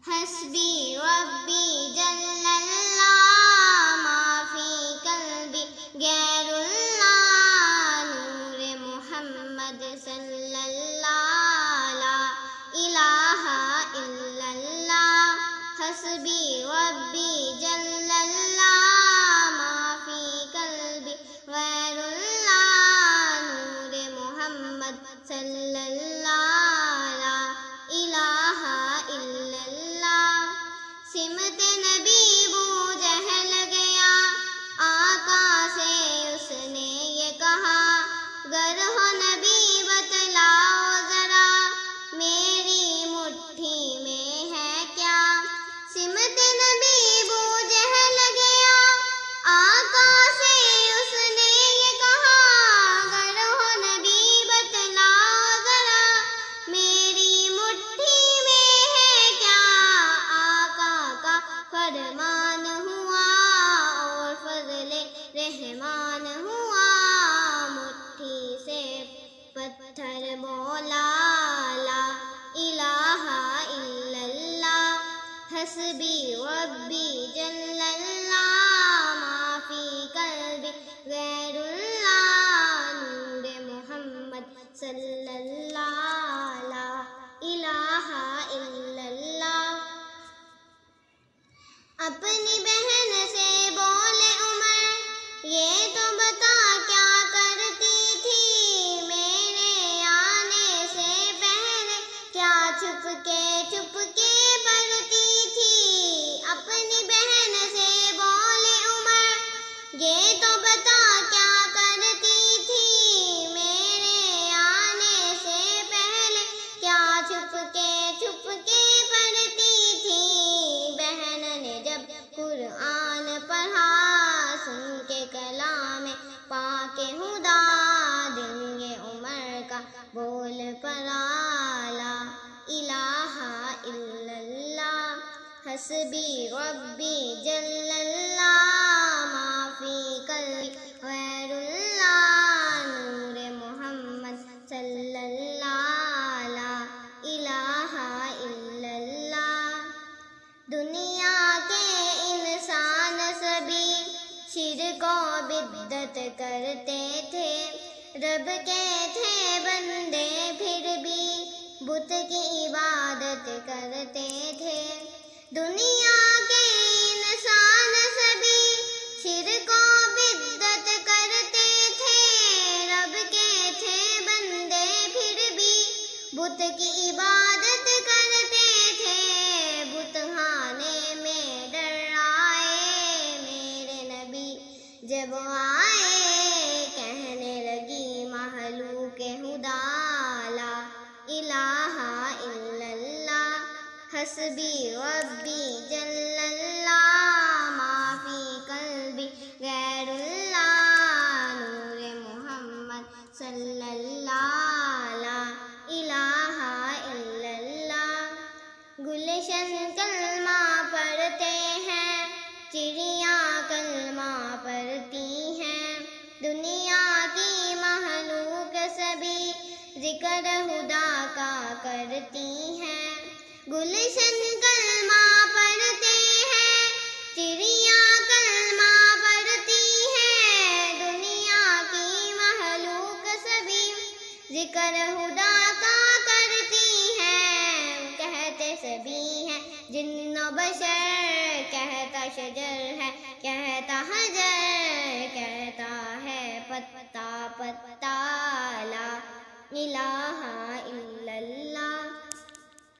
حسبی ربی جل اللہ ما فی قلبی غیر اللہ نور محمد صلی اللہ لا الہ الا اللہ حسبی ربی جل اللہ ما فی قلبی غیر اللہ نور محمد صلی اللہ لا الہ الا اللہ سمت نبی بو جہل گیا آقا سے اس نے یہ کہا گر ہو نبی بتلاؤ ذرا میری مٹھی میں ہے کیا سمت نبی بو جہل گیا آقا سے اس نے یہ کہا گر ہو نبی بتلاؤ ذرا میری مٹھی میں ہے کیا آقا کا فرمان ہوا اور فضل رحمان ہوا مٹھی سے پتھر بولا لا الہ الا اللہ حسبی ربی جل اللہ ما فی قلبی غیر اللہ نور محمد صلی اللہ لا الہ الا اللہ اپنی بہن سے بولے عمر یہ تو بتا کیا کرتی تھی میرے آنے سے پہلے کیا چھپ کے پڑھتی تھی اپنی بہن سے بولے عمر یہ تو بتا کیا کرتی تھی میرے آنے سے پہلے کیا چھپ کے پڑھتی تھی بہن نے جب قرآن پڑھا سن کے کلام پاک خدا دل یہ عمر کا بول پڑا لا الہ الا اللہ حسبی ربی جل اللہ ما فی قلبی غیر اللہ نور محمد صلی اللہ لا الہ الا اللہ دنیا کے انسان سبھی شرک و بدعت کرتے تھے رب کے تھے بندے پھر بھی بت کی عبادت کرتے تھے دنیا کے انسان سبھی شرک و بدعت کرتے تھے رب کے تھے بندے پھر بھی بت کی عبادت کرتے تھے بت خانے میں ڈر آئے میرے نبی جب آئے کہنے لگی مخلوق خدا لا الہ الا اللہ حسبی ربی جل اللہ ما فی قلبی غیر اللہ نور محمد صلی اللہ لا الہ الا اللہ گلشن کلمہ پڑھتے ہیں چڑیاں کلمہ پڑھتی ہیں دنیا کی مخلوق سبھی ذکر خدا کا کرتی ہیں گلشن کلمہ پڑھتے ہیں چڑیاں کلمہ پڑھتی ہیں دنیا کی مخلوق سبھی ذکر خدا کا کرتی ہیں کہتے سبھی ہیں جن و بشر کہتا شجر ہے کہتا حجر کہتا ہے پتا لا الہ